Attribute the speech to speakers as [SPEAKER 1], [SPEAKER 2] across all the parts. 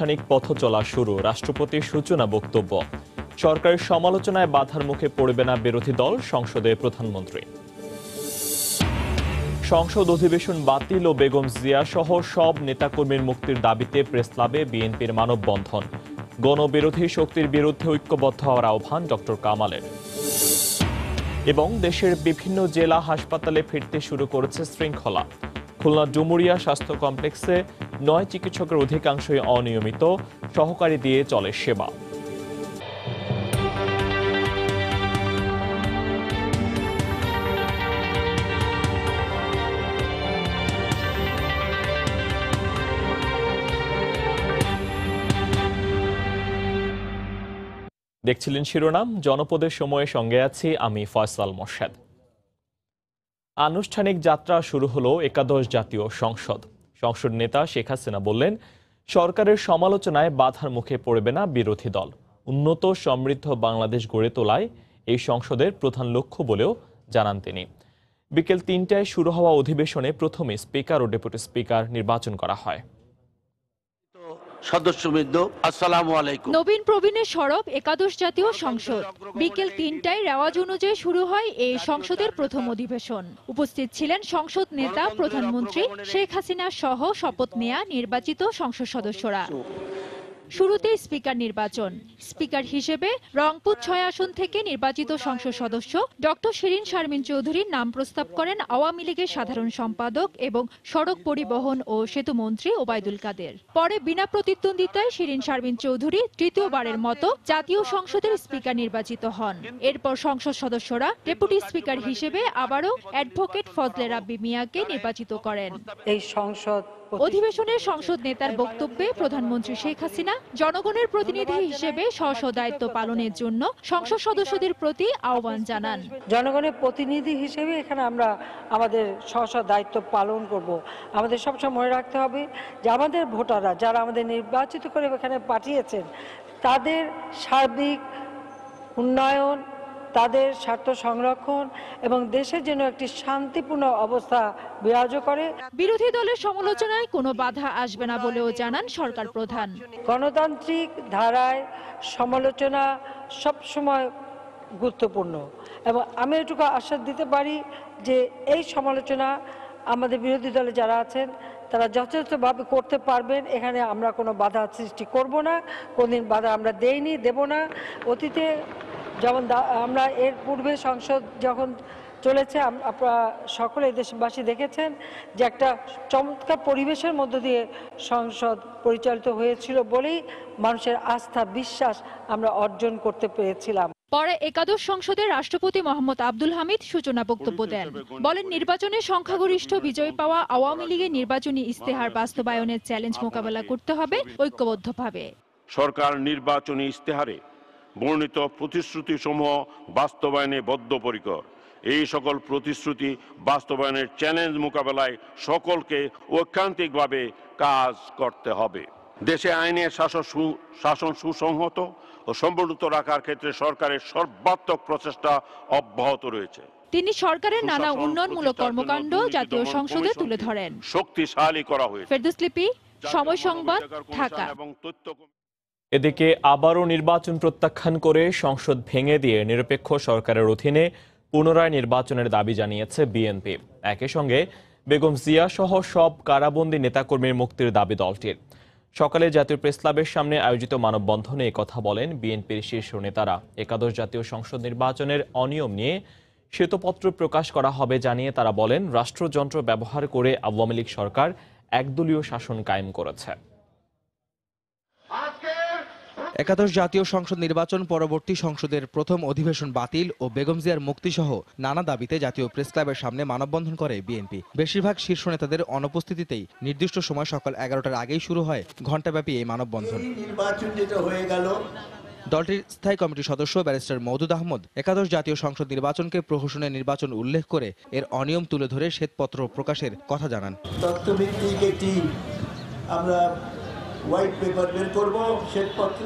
[SPEAKER 1] আনুষ্ঠানিক পথ চলা শুরু, রাষ্ট্রপতির সূচনা বক্তব্য। সরকারের সমালোচনায় বাধার মুখে পড়বে না বিরোধী দল, সংসদে প্রধানমন্ত্রী। সংসদ অধিবেশন বাতিল ও বেগম জিয়া সহ সব নেতাকর্মীর মুক্তির দাবিতে প্রেসক্লাবে বিএনপির মানববন্ধন। গণবিরোধী শক্তির বিরুদ্ধে ঐক্যবদ্ধ হওয়ার আহ্বান ডক্টর কামালের। এবং দেশের বিভিন্ন জেলা হাসপাতালে ফিরতে শুরু করেছে শৃঙ্খলা। খুলনা ডুমুরিয়া স্বাস্থ্য কমপ্লেক্সে 9 চিকিৎসকের অধিকাংশই অনিয়মিত, সহকারী দিয়ে চলে সেবা। দেখছিলেন শিরোনাম, জনপদের সময়ে সঙ্গে আছি আমি ফয়সাল মোর্শেদ। আনুষ্ঠানিক যাত্রা শুরু হলো একাদশ জাতীয় সংসদ। সংসদ নেতা শেখ হাসিনা বললেন, সরকারের সমালোচনায় বাধার মুখে পড়বে না বিরোধী দল। উন্নত সমৃদ্ধ বাংলাদেশ গড়ে তোলায় এই সংসদের প্রধান লক্ষ্য বলেও জানান তিনি। বিকেল 3টায় শুরু হওয়া অধিবেশনে প্রথমে স্পিকার ও ডেপুটি স্পিকার নির্বাচন করা হয়।
[SPEAKER 2] সদস্যবৃন্দ, আসসালামু আলাইকুম।
[SPEAKER 3] নবীন প্রবীণের সরব একাদশ জাতীয় সংসদ। বিকেল 3টায় রেওয়াজ অনুযায়ী শুরু হয় এই সংসদের প্রথম অধিবেশন। উপস্থিত ছিলেন সংসদ নেতা প্রধানমন্ত্রী শেখ হাসিনা সহ শপথ নেয়া নির্বাচিত সংসদ সদস্যরা। শুরুতেই স্পিকার নির্বাচন। স্পিকার হিসেবে রংপুর 6 আসন থেকে নির্বাচিত সংসদ সদস্য ডক্টর শিরীন শারমিন চৌধুরীর নাম প্রস্তাব করেন আওয়ামী লীগের সাধারণ সম্পাদক এবং সড়ক পরিবহন ও সেতু মন্ত্রী ওবায়দুল কাদের। পরে বিনা প্রতিদ্বন্দ্বিতায় শিরীন শারমিন চৌধুরী তৃতীয়বারের মতো জাতীয় সংসদের স্পিকার নির্বাচিত হন। এরপর সংসদ সদস্যরা ডেপুটি স্পিকার হিসেবে আবারও অ্যাডভোকেট ফজলে রাব্বি মিয়াকে নির্বাচিত করেন।
[SPEAKER 4] এই সংসদ
[SPEAKER 3] অধিবেশনের সংসদ নেতার বক্তব্যে প্রধানমন্ত্রী শেখ হাসিনা জনগণের প্রতিনিধি হিসেবে স্ব দায়িত্ব পালনের জন্য সংসদ সদস্যদের প্রতি আহ্বান জানান।
[SPEAKER 4] জনগণের প্রতিনিধি হিসেবে এখানে আমরা আমাদের স্ব দায়িত্ব পালন করব। আমাদের সবসময় মনে রাখতে হবে যে আমাদের ভোটাররা যারা আমাদের নির্বাচিত করে এখানে পাঠিয়েছেন, তাদের সার্বিক উন্নয়ন, তাদের স্বার্থ সংরক্ষণ এবং দেশের জন্য একটি শান্তিপূর্ণ অবস্থা বিরাজ করে।
[SPEAKER 3] বিরোধী দলের সমালোচনায় কোনো বাধা আসবে না বলেও জানান সরকার প্রধান।
[SPEAKER 4] গণতান্ত্রিক ধারায় সমালোচনা সবসময় গুরুত্বপূর্ণ এবং আমি এটুকু আশ্বাস দিতে পারি যে এই সমালোচনা আমাদের বিরোধী দলে যারা আছেন তারা যথাযথভাবে করতে পারবেন। এখানে আমরা কোনো বাধা সৃষ্টি করব না, কোনদিন বাধা আমরা দেইনি, দেব না। অতীতে যেমন আমরা এর পূর্বে সংসদ যখন চলেছে, আপনারা সকলে দেশবাসী দেখেছেন যে একটা চমৎকার পরিবেশের মধ্য দিয়ে সংসদ পরিচালিত হয়েছিল বলেই মানুষের আস্থা বিশ্বাস আমরা অর্জন করতে পেরেছিলাম।
[SPEAKER 3] পরে একাদশ সংসদের রাষ্ট্রপতি মোহাম্মদ আব্দুল হামিদ সূচনা বক্তব্য দেন। বলেন, নির্বাচনে সংখ্যাগরিষ্ঠ বিজয় পাওয়া আওয়ামী লীগের নির্বাচনী ইস্তেহার বাস্তবায়নের চ্যালেঞ্জ মোকাবেলা করতে হবে ঐক্যবদ্ধভাবে।
[SPEAKER 5] সরকার নির্বাচনী ইস্তেহারে বর্ণিত প্রতিশ্রুতি সমূহ বাস্তবায়নে বদ্ধপরিকর। এই সকল প্রতিশ্রুতি বাস্তবায়নের চ্যালেঞ্জ মোকাবেলায় সকলকে ঐকান্তিকভাবে কাজ করতে হবে। দেশে আইনের শাসন সুসংহত ও সম্বলিত রাখার ক্ষেত্রে সরকারের সর্বাত্মক প্রচেষ্টা অব্যাহত রয়েছে।
[SPEAKER 3] তিনি সরকারের নানা উন্নয়নমূলক কর্মকাণ্ড জাতীয় সংসদে তুলে ধরেন।
[SPEAKER 5] শক্তিশালী করা হয়েছে।
[SPEAKER 3] ফেরদৌস লিপি, সময় সংবাদ, ঢাকা।
[SPEAKER 1] এদিকে আবারও নির্বাচন প্রত্যাখ্যান করে সংসদ ভেঙে দিয়ে নিরপেক্ষ সরকারের অধীনে পুনরায় নির্বাচনের দাবি জানিয়েছে বিএনপি। একই সঙ্গে বেগম জিয়া সহ সব কারাবন্দী নেতাকর্মীর মুক্তির দাবি দলটির। সকালে জাতীয় প্রেসক্লাবের সামনে আয়োজিত মানববন্ধনে কথা বলেন বিএনপির শীর্ষ নেতারা। একাদশ জাতীয় সংসদ নির্বাচনের অনিয়ম নিয়ে শ্বেতপত্র প্রকাশ করা হবে জানিয়ে তারা বলেন, রাষ্ট্রযন্ত্র ব্যবহার করে আওয়ামী লীগ সরকার একদলীয় শাসন কায়েম করেছে।
[SPEAKER 6] একাদশ জাতীয় সংসদ নির্বাচন পরবর্তী সংসদের প্রথম অধিবেশন বাতিল ও বেগম জিয়ার মুক্তিসহ নানা দাবিতে জাতীয় প্রেসক্লাবের সামনে মানববন্ধন করে বিএনপি। বেশিরভাগ শীর্ষ নেতাদের অনুপস্থিতিতেই নির্দিষ্ট সময় সকাল 11টার আগেই শুরু হয় ঘণ্টাব্যাপী এই মানববন্ধন। দলটির স্থায়ী কমিটির সদস্য ব্যারিস্টার মওদুদ আহমদ একাদশ জাতীয় সংসদ নির্বাচনকে প্রহসনের নির্বাচন উল্লেখ করে এর অনিয়ম তুলে ধরে শ্বেতপত্র প্রকাশের কথা জানান।
[SPEAKER 7] তথ্যভিত্তিক একটি আমরা হোয়াইট পেপার বের করব, শ্বেতপত্র।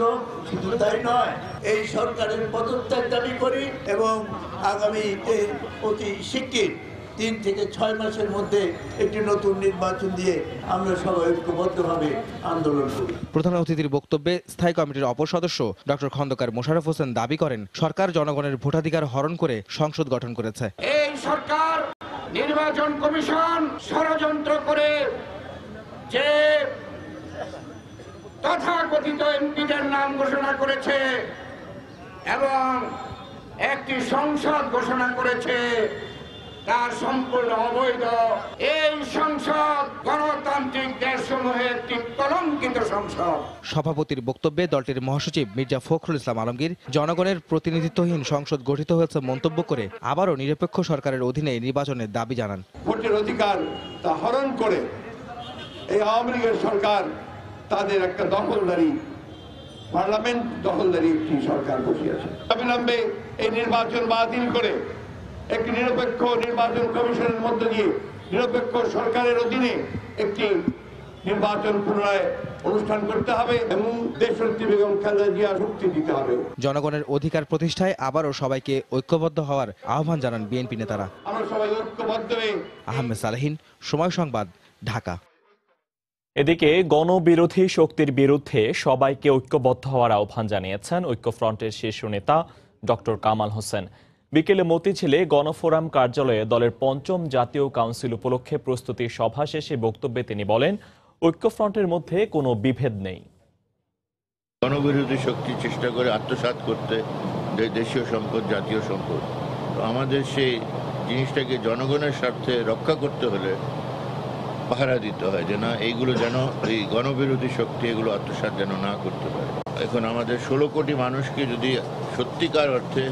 [SPEAKER 7] শুধু তাই নয়, এই সরকারের পদত্যাগ দাবি করি এবং আগামীতে অতি শিগগির 3 থেকে 6 মাসের মধ্যে একটি নতুন নির্বাচন দিয়ে আমরা সবাই ঐক্যবদ্ধভাবে আন্দোলন করি।
[SPEAKER 6] প্রধান অতিথির বক্তব্যে স্থায়ী কমিটির অপর সদস্য ডক্টর খন্দকার মোশাররফ হোসেন দাবি করেন, সরকার জনগণের ভোটাধিকার হরণ করে সংসদ গঠন করেছে।
[SPEAKER 8] এই সরকার নির্বাচন কমিশন ষড়যন্ত্র করে যে তথাকথিত এমপিদের নাম ঘোষণা করেছে এবং একটি সংসদ ঘোষণা করেছে, তার সম্পূর্ণ অবৈধ। এই সংসদ গণতান্ত্রিক দেশসমূহের একটি কলঙ্কিত সংসদ।
[SPEAKER 6] সভাপতির বক্তব্যে দলটির মহাসচিব মির্জা ফখরুল ইসলাম আলমগীর জনগণের প্রতিনিধিত্বহীন সংসদ গঠিত হয়েছে মন্তব্য করে আবারও নিরপেক্ষ সরকারের অধীনে নির্বাচনের দাবি জানান।
[SPEAKER 9] ভোটের অধিকার তা হরণ করে এই আওয়ামী লীগের সরকার তাদের একটা দখলদারি পার্লামেন্ট দখলদারি একটি সরকার বসিয়েছে। অবিলম্বে এই নির্বাচন বাতিল করে একটি নিরপেক্ষ নির্বাচন কমিশনের মধ্য দিয়ে নিরপেক্ষ সরকারের অধীনে একটি নির্বাচন পুনরায় অনুষ্ঠান করতে হবে এবং দেশনেত্রী বেগম খালেদা জিয়া শক্তি দিতে হবে।
[SPEAKER 6] জনগণের অধিকার প্রতিষ্ঠায় আবারও সবাইকে ঐক্যবদ্ধ হওয়ার আহ্বান জানান বিএনপি নেতারা।
[SPEAKER 9] আমরা সবাই ঐক্যবদ্ধ হয়ে।
[SPEAKER 6] আহমেদ সালেহীন, সময় সংবাদ, ঢাকা।
[SPEAKER 1] এদিকে গণবিরোধী শক্তির বিরুদ্ধে সবাইকে ঐক্যবদ্ধ হওয়ার আহ্বান জানিয়েছেন ঐক্যফ্রন্টের শীর্ষ নেতা ডক্টর কামাল হোসেন। বিকেলে মতিঝিলে গণফোরাম কার্যালয়ে দলের ৫ম জাতীয় কাউন্সিল উপলক্ষে প্রস্তুতি সভা শেষে বক্তব্যে তিনি বলেন, ঐক্যফ্রন্টের মধ্যে কোনো বিভেদ নেই।
[SPEAKER 10] গণবিরোধী শক্তি চেষ্টা করে আত্মসাৎ করতে দেশীয় সম্পদ, জাতীয় সম্পদ। তো আমাদের সেই জিনিসটাকে জনগণের স্বার্থে রক্ষা করতে হলে পাহারা দিতে হয় যে না, এইগুলো যেন এই গণবিরোধী শক্তি এগুলো আত্মসাৎ যেন না করতে পারে। এখন আমাদের 16 কোটি মানুষকে যদি সত্যিকার অর্থে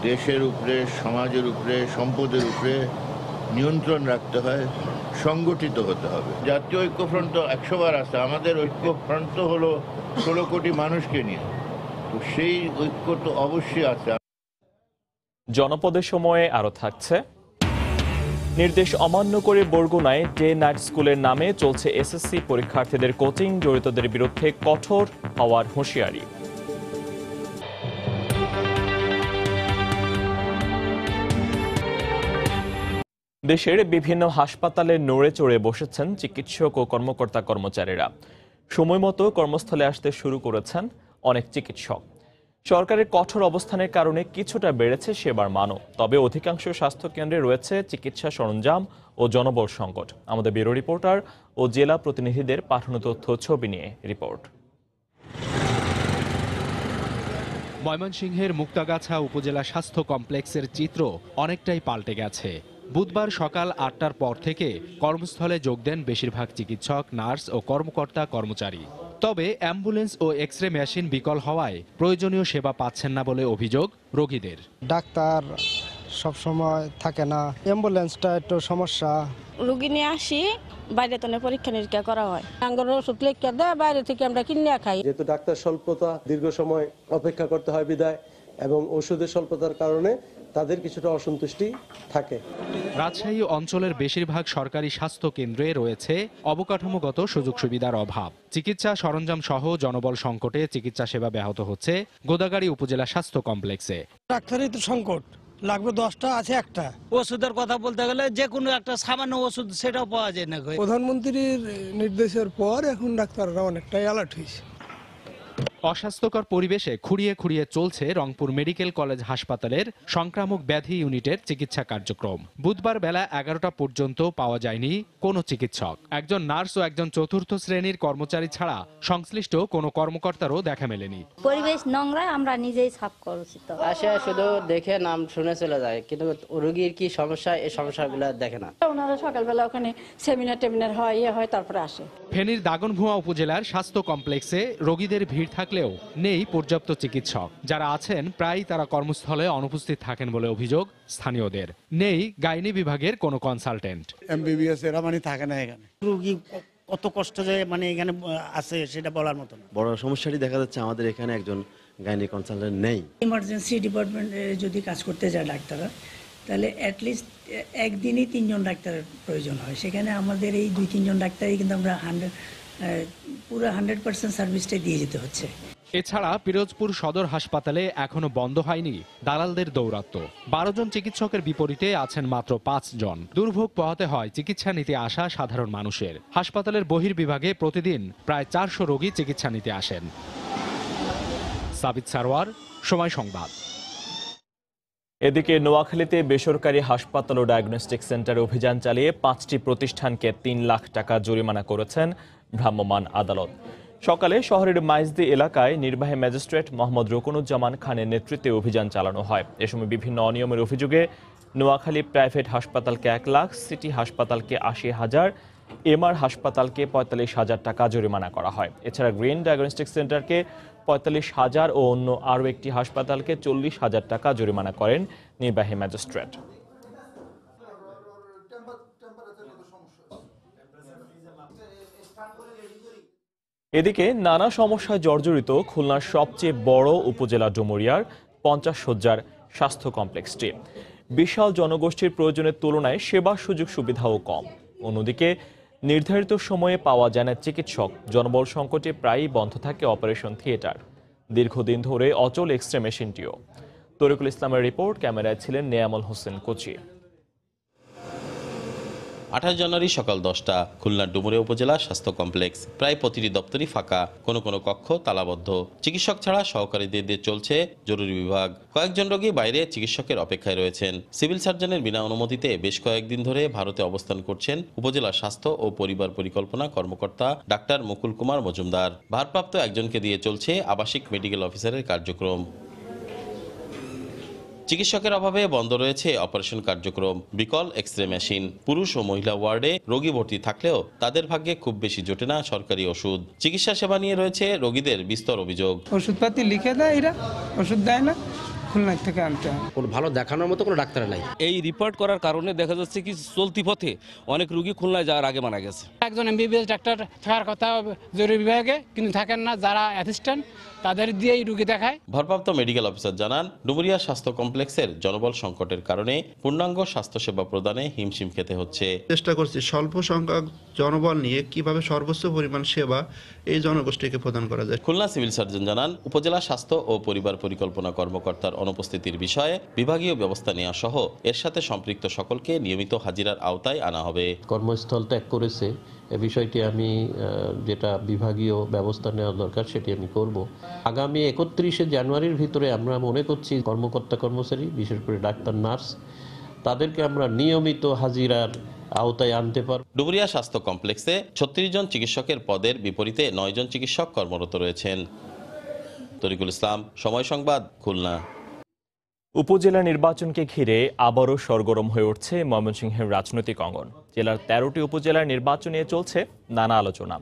[SPEAKER 10] দেশের উপরে, সমাজের উপরে, সম্পদের উপরে নিয়ন্ত্রণ রাখতে হয়, সংগঠিত হতে হবে। জাতীয় ঐক্যফ্রন্ট 100 বার আছে, আমাদের ঐক্যফ্রন্ট হলো 16 কোটি মানুষকে নিয়ে, তো সেই ঐক্য তো অবশ্যই আছে।
[SPEAKER 1] জনপদের সময়ে আরো থাকছে, নির্দেশ অমান্য করে বরগুনায় ডে নাইট স্কুলের নামে চলছে এসএসসি পরীক্ষার্থীদের কোচিং, জড়িতদের বিরুদ্ধে কঠোর হওয়ার হুঁশিয়ারি। দেশের বিভিন্ন হাসপাতালে নড়ে চড়ে বসেছেন চিকিৎসক ও কর্মকর্তা কর্মচারীরা। সময়মতো কর্মস্থলে আসতে শুরু করেছেন অনেক চিকিৎসক। সরকারের কঠোর অবস্থানের কারণে কিছুটা বেড়েছে সেবার মানও, তবে অধিকাংশ স্বাস্থ্য কেন্দ্রে রয়েছে চিকিৎসা সরঞ্জাম ও জনবল সংকট। আমাদের ব্যুরো রিপোর্টার ও জেলা প্রতিনিধিদের পাঠানো তথ্য ছবি নিয়ে রিপোর্ট।
[SPEAKER 11] ময়মনসিংহের মুক্তাগাছা উপজেলা স্বাস্থ্য কমপ্লেক্সের চিত্র অনেকটাই পাল্টে গেছে। বুধবার সকাল ৮টার পর থেকে কর্মস্থলে যোগ দেন বেশিরভাগ চিকিৎসক, নার্স ও কর্মকর্তা কর্মচারী। তবে অ্যাম্বুলেন্স ও এক্স-রে মেশিন বিকল হওয়ায় প্রয়োজনীয় সেবা পাচ্ছেন না বলে অভিযোগ রোগীদের।
[SPEAKER 12] ডাক্তার সবসময় থাকে না, অ্যাম্বুলেন্সটা একটু সমস্যা।
[SPEAKER 13] রোগী নিয়ে আসি, বাইরে তো পরীক্ষা নিরীক্ষা করা হয়, আঙ্গুর ওষুধ লিখে দেয়, বাইরে থেকে আমরা কিনে খাই।
[SPEAKER 14] যেহেতু ডাক্তার স্বল্পতা, দীর্ঘ সময় অপেক্ষা করতে হয় বিদায় এবং ওষুধের স্বল্পতার কারণে তাদের কিছুটা অসন্তুষ্টি থাকে।
[SPEAKER 11] রাজশাহী অঞ্চলের বেশিরভাগ সরকারি স্বাস্থ্য কেন্দ্রে রয়েছে অবকাঠামোগত সুযোগ সুবিধার অভাব। চিকিৎসা সরঞ্জাম সহ জনবল সংকটে চিকিৎসা সেবা ব্যাহত হচ্ছে গোদাগাড়ী উপজেলা স্বাস্থ্য কমপ্লেক্সে।
[SPEAKER 12] ডাক্তারের তো সংকট, লাগবে 10টা, আছে একটা।
[SPEAKER 15] ওষুধের কথা বলতে গেলে যে কোনো একটা সামান্য ওষুধ সেটাও পাওয়া যায় না।
[SPEAKER 12] প্রধানমন্ত্রীর নির্দেশের পর এখন ডাক্তাররা অনেকটাই অ্যালার্ট হয়েছে।
[SPEAKER 11] অস্বাস্থ্যকর পরিবেশে খুঁড়িয়ে খুঁড়িয়ে চলছে রংপুর মেডিকেল কলেজ হাসপাতালের সংক্রামক ব্যাধি ইউনিটের চিকিৎসা কার্যক্রম। বুধবার বেলা 11টা পর্যন্ত পাওয়া যায়নি কোনো চিকিৎসক। একজন নার্স ও একজন চতুর্থ শ্রেণীর কর্মচারী ছাড়া সংশ্লিষ্ট কোনো কর্মকর্তারও দেখা মেলেনি।
[SPEAKER 13] পরিবেশ নোংরা, আমরা নিজেই সাফ করছি। তো
[SPEAKER 16] আসে শুধু দেখে নাম শুনে চলে যায়, কিন্তু রোগীর কি সমস্যা এই সমস্যাগুলো দেখে না।
[SPEAKER 13] ওনারা সকালবেলা ওখানে সেমিনার হয়, হয়, তারপরে আসে।
[SPEAKER 11] ফেনীর দাগনভূঞা উপজেলার স্বাস্থ্য কমপ্লেক্সে রোগীদের ভিড় থাকলেও নেই পর্যাপ্ত চিকিৎসক। যারা আছেন প্রায় তারা কর্মস্থলে অনুপস্থিত থাকেন বলে অভিযোগ স্থানীয়দের। নেই গাইনি বিভাগের কোনো কনসালটেন্ট।
[SPEAKER 12] এমবিবিএস এরা মানে থাকে না এখানে।
[SPEAKER 15] রোগী কত কষ্ট যে এখানে আছে সেটা বলার মতো না।
[SPEAKER 14] বড় সমস্যাটি দেখা যাচ্ছে আমাদের এখানে একজন গাইনি কনসালটেন্ট নেই।
[SPEAKER 15] ইমার্জেন্সি ডিপার্টমেন্টে যদি কাজ করতে যায় ডাক্তাররা, তাহলে অ্যাটলিস্ট একদিনই 3 জন ডাক্তারের প্রয়োজন হয়। সেখানে আমাদের এই 2-3 জন ডাক্তারই কিন্তু আমরা পুরো 100% সার্ভিসটাই দিয়ে যেতে হচ্ছে।
[SPEAKER 11] এছাড়া পিরোজপুর সদর হাসপাতালে এখনো বন্ধ হয়নি দালালদের দৌরাত্ম্য। 12 জন চিকিৎসকের বিপরীতে আছেন মাত্র 5 জন। দুর্ভোগ পোহাতে হয় চিকিৎসা নিতে আসা সাধারণ মানুষের। হাসপাতালের বহির্বিভাগে প্রতিদিন প্রায় 400 রোগী চিকিৎসা নিতে আসেন। সাবিত সারওয়ার, সময় সংবাদ।
[SPEAKER 1] এদিকে নোয়াখালীতে বেসরকারি হাসপাতাল ও ডায়াগনস্টিক সেন্টারে অভিযান চালিয়ে 5টি প্রতিষ্ঠানকে 3 লাখ টাকা জরিমানা করেছেন ভ্রাম্যমাণ আদালত। সকালে শহরের মাইজদি এলাকায় নির্বাহী ম্যাজিস্ট্রেট মোহাম্মদ রকুনুজ্জামান খানের নেতৃত্বে অভিযান চালানো হয়। এ সময় বিভিন্ন অনিয়মের অভিযোগে নোয়াখালী প্রাইভেট হাসপাতালকে 1 লাখ, সিটি হাসপাতালকে 80,000, এমআর হাসপাতালকে 45,000 টাকা জরিমানা করা হয়। এছাড়া গ্রিন ডায়াগনস্টিক সেন্টারকে 45,000 ও অন্য আরও একটি হাসপাতালকে 40,000 টাকা জরিমানা করেন নির্বাহী ম্যাজিস্ট্রেট। এদিকে নানা সমস্যায় জর্জরিত খুলনার সবচেয়ে বড় উপজেলা ডুমুরিয়ার 50 শয্যার স্বাস্থ্য কমপ্লেক্সটি। বিশাল জনগোষ্ঠীর প্রয়োজনের তুলনায় সেবা সুযোগ সুবিধাও কম। অন্যদিকে নির্ধারিত সময়ে পাওয়া যায় না চিকিৎসক। জনবল সংকটে প্রায়ই বন্ধ থাকে অপারেশন থিয়েটার। দীর্ঘদিন ধরে অচল এক্স-রে মেশিনটিও। তরিকুল ইসলামের রিপোর্ট, ক্যামেরায় ছিলেন নেয়ামুল হোসেন কোচি।
[SPEAKER 17] 28 জানুয়ারি সকাল 10টা, খুলনার ডুমুরিয়া উপজেলা স্বাস্থ্য কমপ্লেক্স। প্রায় প্রতিটি দপ্তরই ফাঁকা, কোনো কোনো কক্ষ তালাবদ্ধ। চিকিৎসক ছাড়া সহকারীদের দিয়ে চলছে জরুরি বিভাগ। কয়েকজন রোগী বাইরে চিকিৎসকের অপেক্ষায় রয়েছেন। সিভিল সার্জনের বিনা অনুমতিতে বেশ কয়েকদিন ধরে ভারতে অবস্থান করছেন উপজেলা স্বাস্থ্য ও পরিবার পরিকল্পনা কর্মকর্তা ডাক্তার মুকুল কুমার মজুমদার। ভারপ্রাপ্ত একজনকে দিয়ে চলছে আবাসিক মেডিকেল অফিসারের কার্যক্রম। চিকিৎসকের অভাবে বন্ধ রয়েছে অপারেশন কার্যক্রম। বিকল এক্স-রে মেশিন। পুরুষ ও মহিলা ওয়ার্ডে রোগী ভর্তি থাকলেও তাদের ভাগ্যে খুব বেশি জোটে না সরকারি ওষুধ। চিকিৎসা সেবা নিয়ে রয়েছে রোগীদের বিস্তর অভিযোগ।
[SPEAKER 18] ওষুধপাতি লিখে দেয়, এরা ওষুধ দেয় না, খুলনা থেকে আনতে হয়।
[SPEAKER 19] কোনো ভালো দেখানোর মতো কোনো ডাক্তার নাই। এই রিপোর্ট করার কারণে দেখা যাচ্ছে কি চলতি পথে অনেক রোগী খুলনায় যাওয়ার আগে মারা গেছে।
[SPEAKER 20] একজন এমবিবিএস ডাক্তার থাকার কথা জরুরি বিভাগে, কিন্তু থাকেন না। যারা অ্যাসিস্ট্যান্ট তাদের দিয়েই রোগী দেখায়।
[SPEAKER 17] ভারপ্রাপ্ত মেডিকেল অফিসার জানান, ডুমুরিয়া স্বাস্থ্য কমপ্লেক্সের জনবল সংকটের কারণে পূর্ণাঙ্গ স্বাস্থ্যসেবা প্রদানে হিমশিম খেতে হচ্ছে।
[SPEAKER 21] চেষ্টা করছি স্বল্প সংখ্যক জনবল নিয়ে কিভাবে সর্বোচ্চ পরিমাণ সেবা এই জনগোষ্ঠীকে প্রদান করা যায়।
[SPEAKER 17] খুলনা সিভিল সার্জন জানান, উপজেলা স্বাস্থ্য ও পরিবার পরিকল্পনা কর্মকর্তার অনুপস্থিতির বিষয়ে বিভাগীয় ব্যবস্থা নেওয়া সহ এর সাথে সম্পৃক্ত সকলকে নিয়মিত হাজিরার আওতায় আনা হবে।
[SPEAKER 22] কর্মস্থল ত্যাগ করেছে, এ বিষয়টি আমি যেটা বিভাগীয় ব্যবস্থা নেওয়া দরকার সেটি আমি করব। আগামী 31শে জানুয়ারির ভিতরে আমরা মনে করছি কর্মকর্তা কর্মচারী, বিশেষ করে ডাক্তার, নার্স, তাদেরকে আমরা নিয়মিত হাজিরার আওতায় আনতে পারব।
[SPEAKER 17] ডুমুরিয়া স্বাস্থ্য কমপ্লেক্সে 36 জন চিকিৎসকের পদের বিপরীতে 9 জন চিকিৎসক কর্মরত রয়েছেন। তরিকুল ইসলাম, সময় সংবাদ, খুলনা।
[SPEAKER 1] উপজেলা নির্বাচনকে ঘিরে আবারও সরগরম হয়ে উঠছে ময়মনসিংহের রাজনৈতিক অঙ্গন। জেলার 13টি উপজেলার নির্বাচন নিয়ে চলছে নানা আলোচনা।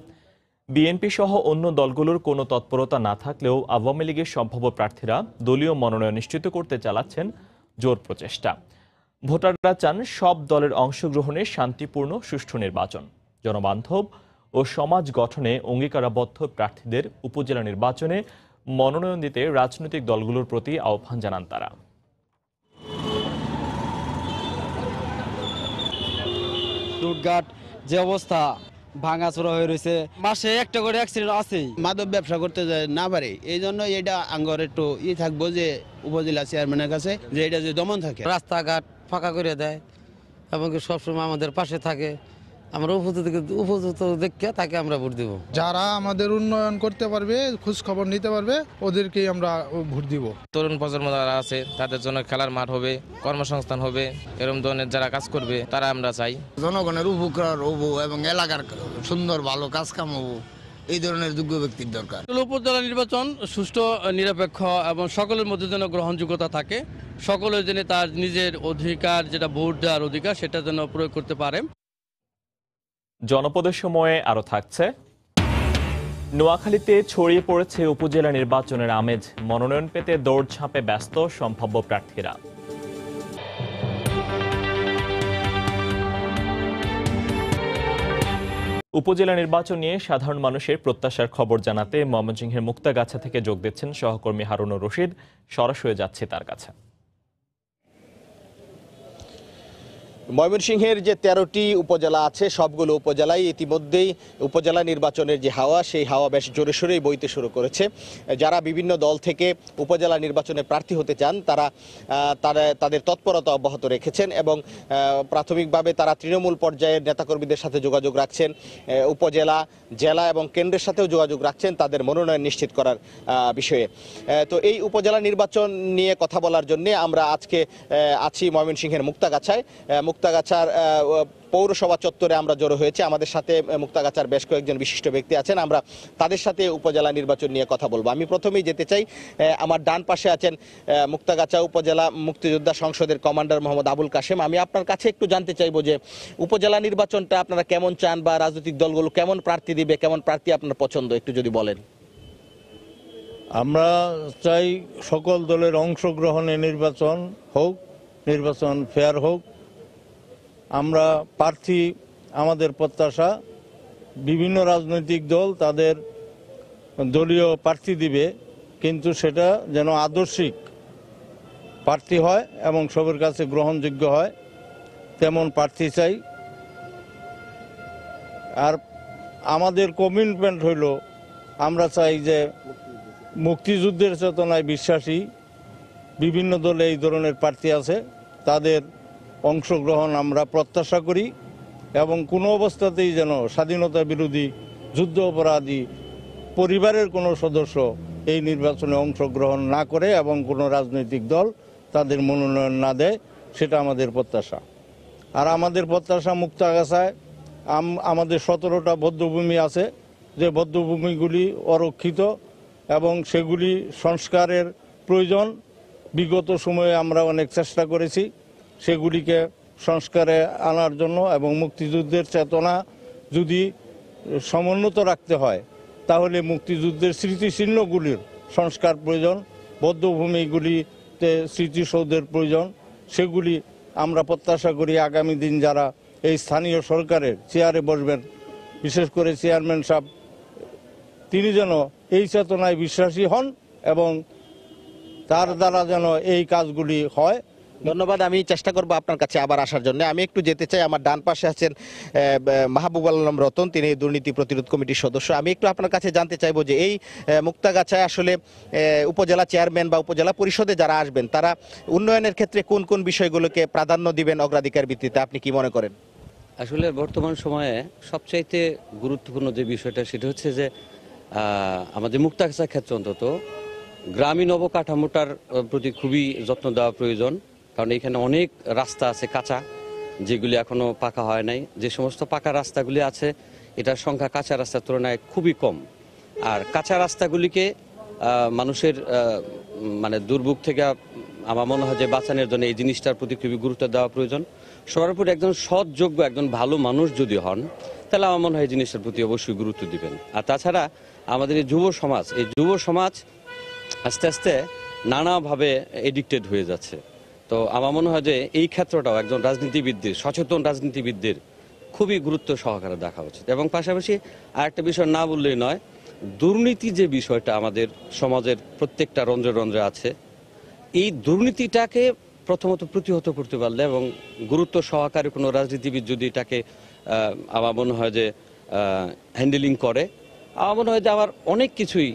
[SPEAKER 1] বিএনপি সহ অন্য দলগুলোর কোনো তৎপরতা না থাকলেও আওয়ামী লীগের সম্ভাব্য প্রার্থীরা দলীয় মনোনয়ন নিশ্চিত করতে চালাচ্ছেন জোর প্রচেষ্টা। ভোটাররা চান সব দলের অংশগ্রহণে শান্তিপূর্ণ সুষ্ঠু নির্বাচন। জনবান্ধব ও সমাজ গঠনে অঙ্গীকারাবদ্ধ প্রার্থীদের উপজেলা নির্বাচনে মনোনয়ন দিতে রাজনৈতিক দলগুলোর প্রতি আহ্বান জানান তারা।
[SPEAKER 23] রুটঘাট যে অবস্থা ভাঙাচোরা হয়ে রয়েছে, মাসে একটা করে অ্যাক্সিডেন্ট আছেই।
[SPEAKER 24] মাদক ব্যবসা করতে যায় না পারে, এই জন্য এটা আঙ্গর একটু থাকবো যে উপজেলা চেয়ারম্যানের কাছে যে এটা যে দমন থাকে।
[SPEAKER 23] রাস্তাঘাট ফাঁকা করে দেয় এবং সবসময় আমাদের পাশে থাকে। আমরা উপযুক্ত দেখে তাকে আমরা ভোট দিব।
[SPEAKER 12] যারা আমাদের উন্নয়ন করতে পারবে, খোঁজ খবর নিতে পারবে, ওদেরকেই আমরা ভোট দিব।
[SPEAKER 25] তরুণ প্রজন্ম যারা আছে তাদের জন্য খেলার মাঠ হবে, কর্মসংস্থান হবে, এরকম ধরনের যারা কাজ করবে তারা আমরা চাই।
[SPEAKER 24] জনগণের উপকার হবো এবং এলাকার সুন্দর ভালো কাজ কাম হবো, এই ধরনের যোগ্য ব্যক্তির দরকার।
[SPEAKER 19] উপজেলা নির্বাচন সুষ্ঠু, নিরপেক্ষ এবং সকলের মধ্যে যেন গ্রহণযোগ্যতা থাকে। সকলের জন্য তার নিজের অধিকার, যেটা ভোট দেওয়ার অধিকার, সেটা যেন প্রয়োগ করতে পারে।
[SPEAKER 1] জনপদের সময়ে আরো থাকছে। নোয়াখালীতে ছড়িয়ে পড়েছে উপজেলা নির্বাচনের আমেজ। মনোনয়ন পেতে দৌড়ঝাঁপে ব্যস্ত সম্ভাব্য প্রার্থীরা। উপজেলা নির্বাচন নিয়ে সাধারণ মানুষের প্রত্যাশার খবর জানাতে ময়মনসিংহের মুক্তাগাছা থেকে যোগ দিচ্ছেন সহকর্মী হারুনুর রশিদ। সরাসরি যাচ্ছে তার কাছে।
[SPEAKER 2] ময়মনসিংহের যে 13টি উপজেলা আছে সবগুলো উপজেলায় ইতিমধ্যেই উপজেলা নির্বাচনের যে হাওয়া সেই হাওয়া বেশ জোরে সোরেই বইতে শুরু করেছে। যারা বিভিন্ন দল থেকে উপজেলা নির্বাচনে প্রার্থী হতে চান তারা তাদের তৎপরতা অব্যাহত রেখেছেন এবং প্রাথমিকভাবে তারা তৃণমূল পর্যায়ের নেতাকর্মীদের সাথে যোগাযোগ রাখছেন, উপজেলা, জেলা এবং কেন্দ্রের সাথেও যোগাযোগ রাখছেন তাদের মনোনয়ন নিশ্চিত করার বিষয়ে। তো এই উপজেলা নির্বাচন নিয়ে কথা বলার জন্য আমরা আজকে আছি ময়মনসিংহের মুক্তাগাছায়। মুক্তাগাছার পৌরসভা চত্বরে আমরা জড়ো হয়েছে। আমাদের সাথে মুক্তাগাছার বেশ কয়েকজন বিশিষ্ট ব্যক্তি আছেন, আমরা তাদের সাথে উপজেলা নির্বাচন নিয়ে কথা বলবো। আমি প্রথমেই যেতে চাই, আমার ডান পাশে আছেন মুক্তাগাছা উপজেলা মুক্তিযোদ্ধা সংসদের কমান্ডার মোহাম্মদ আবুল কাশেম। আমি আপনার কাছে একটু জানতে চাইবো যে উপজেলা নির্বাচনটা আপনারা কেমন চান বা রাজনৈতিক দলগুলো কেমন প্রার্থী দিবে, কেমন প্রার্থী আপনার পছন্দ, একটু যদি বলেন।
[SPEAKER 3] আমরা চাই সকল দলের অংশগ্রহণে নির্বাচন হোক, নির্বাচন ফেয়ার হোক। আমরা প্রার্থী, আমাদের প্রত্যাশা বিভিন্ন রাজনৈতিক দল তাদের দলীয় প্রার্থী দিবে, কিন্তু সেটা যেন আদর্শিক প্রার্থী হয় এবং সবার কাছে গ্রহণযোগ্য হয় তেমন প্রার্থী চাই। আর আমাদের কমিটমেন্ট হইল আমরা চাই যে মুক্তিযুদ্ধের চেতনায় বিশ্বাসী বিভিন্ন দলে এই ধরনের প্রার্থী আছে, তাদের অংশগ্রহণ আমরা প্রত্যাশা করি এবং কোনো অবস্থাতেই যেন স্বাধীনতা বিরোধী, যুদ্ধ অপরাধী পরিবারের কোনো সদস্য এই নির্বাচনে অংশগ্রহণ না করে এবং কোনো রাজনৈতিক দল তাদের মনোনয়ন না দেয়, সেটা আমাদের প্রত্যাশা। আর আমাদের প্রত্যাশা মুক্তাগাছায় আমাদের 17টা বধ্যভূমি আছে, যে বধ্যভূমিগুলি অরক্ষিত এবং সেগুলি সংস্কারের প্রয়োজন। বিগত সময়ে আমরা অনেক চেষ্টা করেছি সেগুলিকে সংস্কারে আনার জন্য এবং মুক্তিযুদ্ধের চেতনা যদি সমুন্নত রাখতে হয় তাহলে মুক্তিযুদ্ধের স্মৃতিচিহ্নগুলির সংস্কার প্রয়োজন, বধ্যভূমিগুলিতে স্মৃতিসৌধের প্রয়োজন। সেগুলি আমরা প্রত্যাশা করি আগামী দিন যারা এই স্থানীয় সরকারের চেয়ারে বসবেন, বিশেষ করে চেয়ারম্যান সাহেব, তিনি যেন এই চেতনায় বিশ্বাসী হন এবং তার দ্বারা যেন এই কাজগুলি হয়।
[SPEAKER 2] ধন্যবাদ। আমি চেষ্টা করবো আপনার কাছে আবার আসার জন্য। আমি একটু যেতে চাই, আমার ডান পাশে আছেন মাহবুব আলম রতন, তিনি দুর্নীতি প্রতিরোধ কমিটির সদস্য। আমি একটু আপনার কাছে জানতে চাইবো যে এই মুক্তাগাছায় আসলে উপজেলা চেয়ারম্যান বা উপজেলা পরিষদে যারা আসবেন তারা উন্নয়নের ক্ষেত্রে কোন কোন বিষয়গুলোকে প্রাধান্য দিবেন অগ্রাধিকার ভিত্তিতে, আপনি কি মনে করেন?
[SPEAKER 4] আসলে বর্তমান সময়ে সবচাইতে গুরুত্বপূর্ণ যে বিষয়টা সেটা হচ্ছে যে আমাদের মুক্তাগাছা ক্ষেত্রে অন্তত গ্রামীণ অবকাঠামোটার প্রতি খুবই যত্ন দেওয়া প্রয়োজন। কারণ এখানে অনেক রাস্তা আছে কাঁচা, যেগুলি এখনো পাকা হয় নাই। যে সমস্ত পাকা রাস্তাগুলি আছে এটার সংখ্যা কাঁচা রাস্তার তুলনায় খুবই কম। আর কাঁচা রাস্তাগুলিকে মানুষের মানে দুর্ভোগ থেকে আমার মনে হয় যে বাঁচানোর জন্য এই জিনিসটার প্রতি খুবই গুরুত্ব দেওয়া প্রয়োজন। সবার উপর একজন সৎযোগ্য একজন ভালো মানুষ যদি হন তাহলে আমার মনে হয় এই জিনিসটার প্রতি অবশ্যই গুরুত্ব দিবেন। আর তাছাড়া আমাদের এই যুব সমাজ আস্তে আস্তে নানাভাবে এডিক্টেড হয়ে যাচ্ছে। তো আমার মনে হয় যে এই ক্ষেত্রটাও একজন রাজনীতিবিদদের, সচেতন রাজনীতিবিদদের খুবই গুরুত্ব সহকারে দেখা উচিত। এবং পাশাপাশি আরেকটা বিষয় না বললেই নয়, দুর্নীতি যে বিষয়টা আমাদের সমাজের প্রত্যেকটা রন্ধ্রে রন্ধ্রে আছে, এই দুর্নীতিটাকে প্রথমত প্রতিহত করতে পারলে এবং গুরুত্ব সহকারে কোনো রাজনীতিবিদ যদি এটাকে আমার মনে হয় যে হ্যান্ডেলিং করে, আমার মনে হয় যে আমার অনেক কিছুই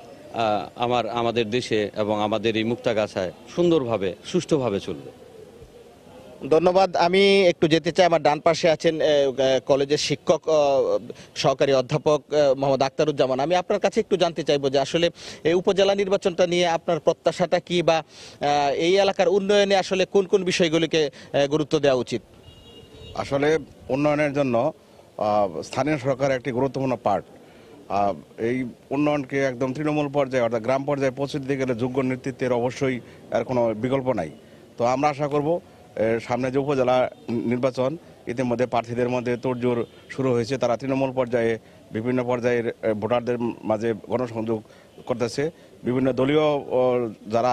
[SPEAKER 4] আমাদের দেশে এবং আমাদের এই মুক্তাগাছায় সুন্দরভাবে সুষ্ঠুভাবে চলবে।
[SPEAKER 2] ধন্যবাদ। আমি একটু যেতে চাই, আমার ডান পাশে আছেন কলেজের শিক্ষক সহকারী অধ্যাপক মোহাম্মদ আখতারুজ্জামান। আমি আপনার কাছে একটু জানতে চাইবো যে আসলে এই উপজেলা নির্বাচনটা নিয়ে আপনার প্রত্যাশাটা কি বা এই এলাকার উন্নয়নে আসলে কোন কোন বিষয়গুলিকে গুরুত্ব দেওয়া উচিত?
[SPEAKER 5] আসলে উন্নয়নের জন্য স্থানীয় সরকার একটি গুরুত্বপূর্ণ পার্ট। এই উন্নয়নকে একদম তৃণমূল পর্যায়ে অর্থাৎ গ্রাম পর্যায়ে পৌঁছে দিতে গেলে যোগ্য নেতৃত্বের অবশ্যই এর কোনো বিকল্প নাই। তো আমরা আশা করব সামনে যে উপজেলা নির্বাচন, ইতিমধ্যে প্রার্থীদের মধ্যে তোড়জোড় শুরু হয়েছে। তারা তৃণমূল পর্যায়ে বিভিন্ন পর্যায়ের ভোটারদের মাঝে গণসংযোগ করতেছে। বিভিন্ন দলীয় যারা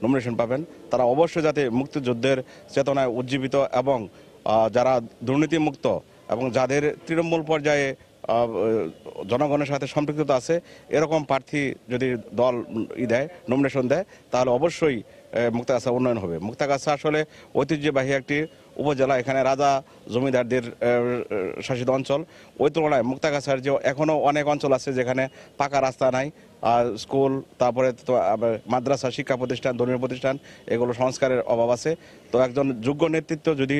[SPEAKER 5] নমিনেশন পাবেন তারা অবশ্যই যাতে মুক্তিযুদ্ধের চেতনায় উজ্জীবিত এবং যারা দুর্নীতিমুক্ত এবং যাদের তৃণমূল পর্যায়ে জনগণের সাথে সম্পৃক্ততা আছে এরকম প্রার্থী যদি দল নমিনেশন দেয় তাহলে অবশ্যই মুক্তাগাছা উন্নয়ন হবে। মুক্তাগাছা আসলে ঐতিহ্যবাহী একটি উপজেলা, এখানে রাজা জমিদারদের শাসিত অঞ্চল। ওই তুলনায় মুক্তাগাছার যে এখনও অনেক অঞ্চল আছে যেখানে পাকা রাস্তা নাই, স্কুল, তারপরে তো মাদ্রাসা, শিক্ষা প্রতিষ্ঠান, ধর্মীয় প্রতিষ্ঠান, এগুলো সংস্কারের অভাব আছে। তো একজন যোগ্য নেতৃত্ব যদি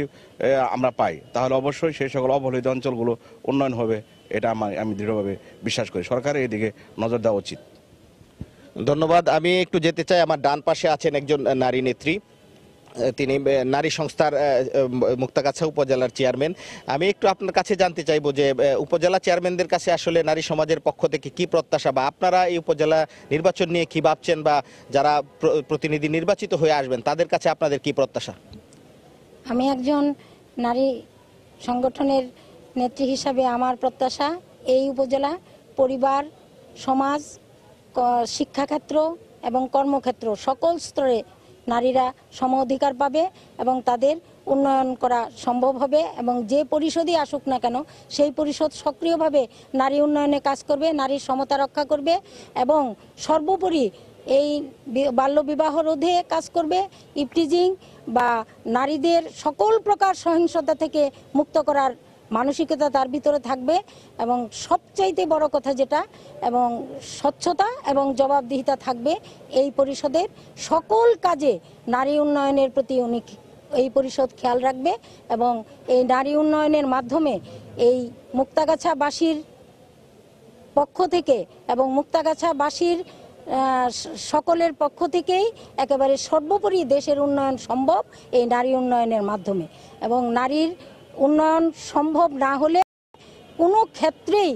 [SPEAKER 5] আমরা পাই তাহলে অবশ্যই সেই সকল অবহেলিত অঞ্চলগুলো উন্নয়ন হবে, এটা আমি দৃঢ়ভাবে বিশ্বাস করি। সরকারের এদিকে নজর দেওয়া উচিত।
[SPEAKER 2] ধন্যবাদ। আমি একটু যেতে চাই, আমার ডান পাশে আছেন একজন নারী নেত্রী, তিনি নারী সংস্থার মুক্তাগাছা উপজেলার চেয়ারম্যান। আমি একটু আপনার কাছে জানতে চাইবো যে উপজেলা চেয়ারম্যানদের কাছে আসলে নারী সমাজের পক্ষ থেকে কি প্রত্যাশা, বা আপনারা এই উপজেলা নির্বাচন নিয়ে কি ভাবছেন, বা যারা প্রতিনিধি নির্বাচিত হয়ে আসবেন তাদের কাছে আপনাদের কি প্রত্যাশা?
[SPEAKER 6] আমি একজন নারী সংগঠনের নেত্রী হিসাবে আমার প্রত্যাশা এই উপজেলা পরিবার, সমাজ, শিক্ষাক্ষেত্র এবং কর্মক্ষেত্র সকল স্তরে নারীরা সম অধিকার পাবে এবং তাদের উন্নয়ন করা সম্ভব হবে, এবং যে পরিষদই আসুক না কেন সেই পরিষদ সক্রিয়ভাবে নারী উন্নয়নে কাজ করবে, নারীর সমতা রক্ষা করবে এবং সর্বোপরি এই বাল্যবিবাহ রোধে কাজ করবে, ইপটিজিং বা নারীদের সকল প্রকার সহিংসতা থেকে মুক্ত করার মানসিকতা তার ভিতরে থাকবে, এবং সবচাইতে বড় কথা যেটা, এবং স্বচ্ছতা এবং জবাবদিহিতা থাকবে এই পরিষদের সকল কাজে। নারী উন্নয়নের প্রতি উনি এই পরিষদ খেয়াল রাখবে এবং এই নারী উন্নয়নের মাধ্যমে এই মুক্তাগাছাবাসীর পক্ষ থেকে এবং মুক্তাগাছাবাসীর সকলের পক্ষ থেকেই একেবারে সর্বোপরি দেশের উন্নয়ন সম্ভব এই নারী উন্নয়নের মাধ্যমে, এবং নারীর উন্নয়ন সম্ভব না হলে কোনো ক্ষেত্রেই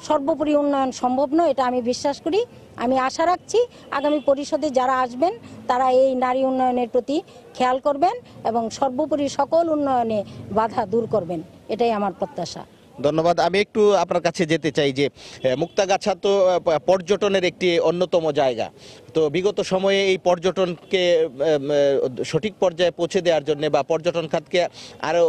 [SPEAKER 6] সর্বোপরি উন্নয়ন সম্ভব নয়, এটা আমি বিশ্বাস করি। আমি আশা রাখছি আগামী পরিষদে যারা আসবেন তারা এই নারী উন্নয়নের প্রতি খেয়াল করবেন এবং সর্বোপরি সকল উন্নয়নে বাধা দূর করবেন, এটাই আমার প্রত্যাশা।
[SPEAKER 2] ধন্যবাদ। আমি একটু আপনার কাছে যেতে চাই যে মুক্তাগাছা তো পর্যটনের একটি অন্যতম জায়গা, তো বিগত সময়ে এই পর্যটনকে সঠিক পর্যায়ে পৌঁছে দেওয়ার জন্য বা পর্যটন খাতকে আরও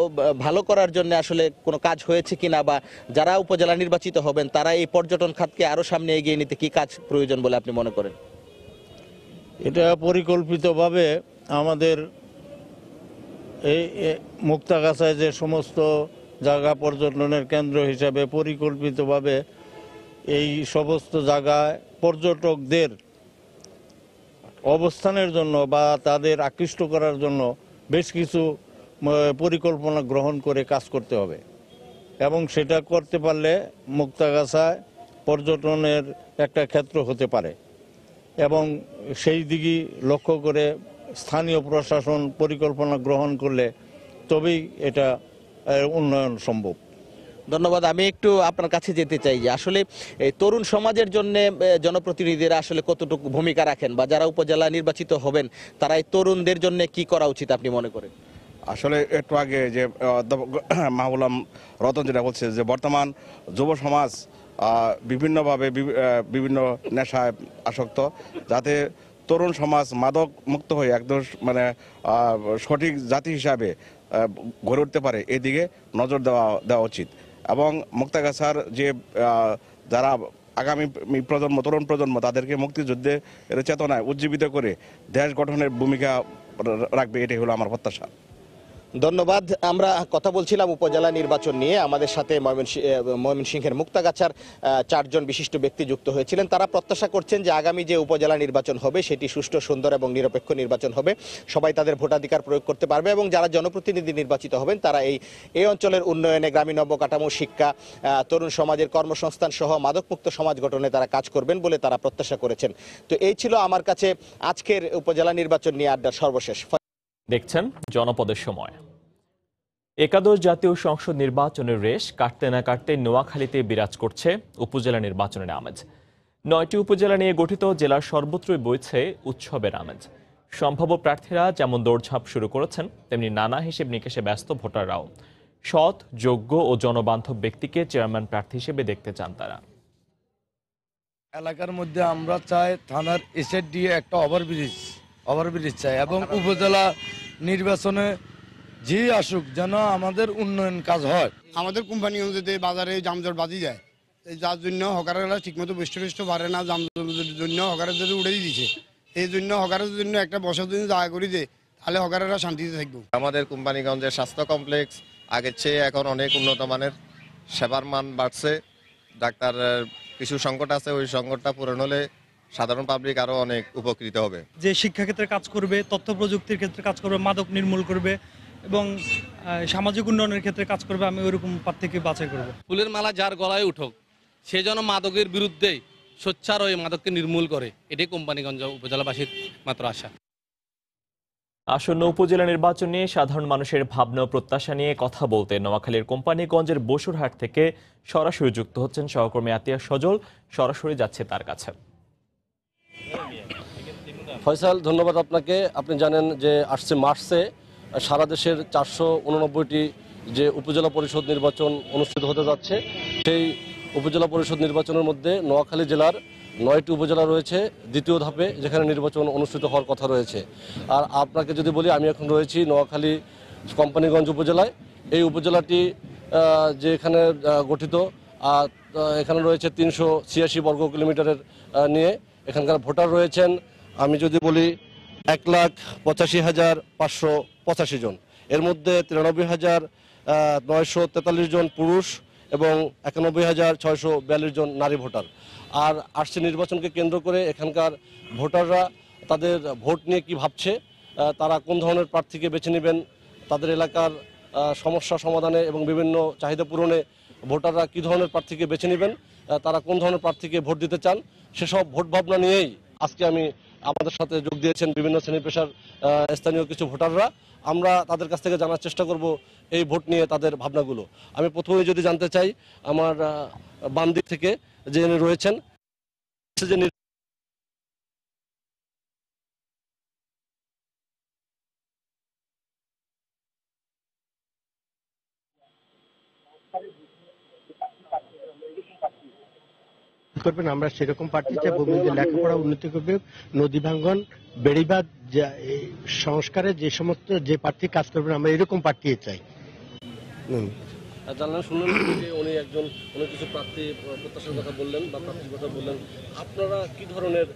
[SPEAKER 2] ভালো করার জন্য আসলে কোনো কাজ হয়েছে কিনা, বা যারা উপজেলা নির্বাচিত হবেন তারা এই পর্যটন খাতকে আরও সামনে এগিয়ে নিতে কি কাজ প্রয়োজন বলে আপনি মনে করেন?
[SPEAKER 3] এটা পরিকল্পিতভাবে আমাদের এই মুক্তাগাছায় যে সমস্ত জায়গা পর্যটনের কেন্দ্র হিসাবে পরিকল্পিতভাবে এই সমস্ত জায়গায় পর্যটকদের অবস্থানের জন্য বা তাদের আকৃষ্ট করার জন্য বেশ কিছু পরিকল্পনা গ্রহণ করে কাজ করতে হবে, এবং সেটা করতে পারলে মুক্তাগাছায় পর্যটনের একটা ক্ষেত্র হতে পারে, এবং সেই দিকে লক্ষ্য করে স্থানীয় প্রশাসন পরিকল্পনা গ্রহণ করলে তবেই এটা উন্নয়ন সম্ভব।
[SPEAKER 2] ধন্যবাদ। আমি একটু আপনার কাছে যেতে চাই যে আসলে তরুণ সমাজের জন্য জনপ্রতিনিধিরা আসলে কতটুকু ভূমিকা রাখেন, বা যারা উপজেলা নির্বাচিত হবেন তারা এই তরুণদের জন্য কি করা উচিত আপনি মনে করেন?
[SPEAKER 5] আসলে একটু আগে যে মাহবুলাম রতন যেটা বলছে যে বর্তমান যুব সমাজ বিভিন্নভাবে বিভিন্ন নেশায় আসক্ত, যাতে তরুণ সমাজ মাদক মুক্ত হয়ে একদম মানে সঠিক জাতি হিসাবে গড়ে উঠতে পারে এদিকে নজর দেওয়া উচিত। এবং মুক্তাগাছার যে যারা আগামী প্রজন্ম, তরুণ প্রজন্ম, তাদেরকে মুক্তিযুদ্ধের চেতনায় উজ্জীবিত করে দেশ গঠনের ভূমিকা রাখবে, এটাই হলো আমার প্রত্যাশা।
[SPEAKER 2] ধন্যবাদ। আমরা কথা বলছিলাম উপজেলা নির্বাচন নিয়ে। আমাদের সাথে ময়মনসিংহের মুক্তাগাছার 4 জন বিশিষ্ট ব্যক্তি যুক্ত হয়েছিলেন। তারা প্রত্যাশা করছেন যে আগামী যে উপজেলা নির্বাচন হবে সেটি সুষ্ঠু, সুন্দর এবং নিরপেক্ষ নির্বাচন হবে, সবাই তাদের ভোটাধিকার প্রয়োগ করতে পারবে এবং যারা জনপ্রতিনিধি নির্বাচিত হবেন তারা এই অঞ্চলের উন্নয়নে, গ্রামীণ অবকাঠামো, শিক্ষা, তরুণ সমাজের কর্মসংস্থান সহ মাদকমুক্ত সমাজ গঠনে তারা কাজ করবেন বলে তারা প্রত্যাশা করেছেন। তো এই ছিল আমার কাছে আজকের উপজেলা নির্বাচন নিয়ে আড্ডার সর্বশেষ।
[SPEAKER 1] দেখছেন জনপদের সময়। একাদশ জাতীয় সংসদ নির্বাচনের রেশ কাটতে না কাটতে নোয়াখালীতে বিরাজ করছে উপজেলা নির্বাচনের আমেজ। 9টি উপজেলা নিয়ে গঠিত জেলার সর্বত্রই বইছে উৎসবের আমেজ। সম্ভাব্য প্রার্থীরা যেমন দৌড়ঝাঁপ শুরু করেছেন, তেমনি নানা হিসেব নিকেশে ব্যস্ত ভোটাররাও। সৎ, যোগ্য ও জনবান্ধব ব্যক্তিকে চেয়ারম্যান প্রার্থী হিসেবে দেখতে চান তারা।
[SPEAKER 7] এলাকার মধ্যে আমরা চাই থানার এসেট দিয়ে একটা ওভারব্রিজ চাই, এবং উপজেলা নির্বাচনে যে আসুক যেন আমাদের উন্নয়ন কাজ হয়।
[SPEAKER 8] আমাদের কোম্পানি অনুযায়ী বাজারে জামজট বাজি যায়, যার জন্য হকারেরা ঠিকমতো বৃষ্টি পারে না, জামজটের জন্য হকারের উড়ে দিয়েছে। এই জন্য হকারের জন্য একটা বসার জন্য জায়গা করে দিয়ে তাহলে হকারেরা শান্তিতে থাকবো।
[SPEAKER 9] আমাদের কোম্পানিগঞ্জের স্বাস্থ্য কমপ্লেক্স আগের চেয়ে এখন অনেক উন্নত মানের, সেবার মান বাড়ছে। ডাক্তারের কিছু সংকট আছে, ওই সংকটটা পূরণ হলে সাধারণ পাবলিক আরো অনেক উপকৃত হবে।
[SPEAKER 10] যে শিক্ষাক্ষেত্রে কাজ করবে, তথ্য প্রযুক্তির ক্ষেত্রে কাজ করবে, মাদক নির্মূল করবে এবং সামাজিক উন্নয়নের ক্ষেত্রে কাজ করবে, আমি ওইরকম প্রার্থীকে বাছাই করব।
[SPEAKER 19] ফুলের মালা যার গলায় উঠুক, সে যেন মাদকের বিরুদ্ধে সোচ্চার হয়ে মাদককে নির্মূল করে, এটাই কোম্পানিগঞ্জ উপজেলাবাসীর মাত্র আশা।
[SPEAKER 1] আসন্ন উপজেলা নির্বাচন নিয়ে সাধারণ মানুষের ভাবনা ও প্রত্যাশা নিয়ে কথা বলতে নোয়াখালীর কোম্পানিগঞ্জের বসুরহাট থেকে সরাসরি যুক্ত হচ্ছেন সহকর্মী আতিয়া সজল। সরাসরি যাচ্ছে তার কাছে।
[SPEAKER 13] ফয়সাল, ধন্যবাদ আপনাকে। আপনি জানেন যে আসছে মার্চে সারা দেশের 489টি যে উপজেলা পরিষদ নির্বাচন অনুষ্ঠিত হতে যাচ্ছে, সেই উপজেলা পরিষদ নির্বাচনের মধ্যে নোয়াখালী জেলার 9টি উপজেলা রয়েছে দ্বিতীয় ধাপে, যেখানে নির্বাচন অনুষ্ঠিত হওয়ার কথা রয়েছে। আর আপনাকে যদি বলি, আমি এখন রয়েছি নোয়াখালী কোম্পানিগঞ্জ উপজেলায়। এই উপজেলাটি যে এখানে গঠিত, এখানে রয়েছে 386 বর্গ কিলোমিটারের নিয়ে। এখানকার ভোটার রয়েছেন, আমি যদি বলি, 1,85,585 জন। এর মধ্যে 93,943 জন পুরুষ এবং 91,642 জন নারী ভোটার। আর আসছে নির্বাচনকে কেন্দ্র করে এখানকার ভোটাররা তাদের ভোট নিয়ে কি ভাবছে, তারা কোন ধরনের প্রার্থীকে বেছে নেবেন, তাদের এলাকার সমস্যা সমাধানে এবং বিভিন্ন চাহিদা পূরণে ভোটাররা কী ধরনের প্রার্থীকে বেছে নেবেন, তারা কোন ধরনের প্রার্থীকে ভোট দিতে চান, সেসব ভোট ভাবনা নিয়েই আজকে আমাদের সাথে যোগ দিয়েছেন বিভিন্ন শ্রেণী পেশার স্থানীয় কিছু ভোটাররা। আমরা তাদের কাছ থেকে জানার চেষ্টা করব এই ভোট নিয়ে তাদের ভাবনাগুলো। আমি প্রথমে যদি জানতে চাই, আমার বাম দিক থেকে যে রয়েছেন, যে
[SPEAKER 14] করবেন, আমরা সেরকম প্রার্থী চাইব যে লেখাপড়া উন্নতি করবে, নদী ভাঙ্গন, বেড়িবাঁধ সংস্কারে যে সমস্ত যে প্রার্থী কাজ করবেন, আমরা এরকম প্রার্থী চাই।
[SPEAKER 13] জানলেন, শুনলেন যে উনি কিছু প্রার্থী প্রত্যাশার কথা বললেন বা প্রার্থীর কথা বললেন। আপনারা কি ধরনের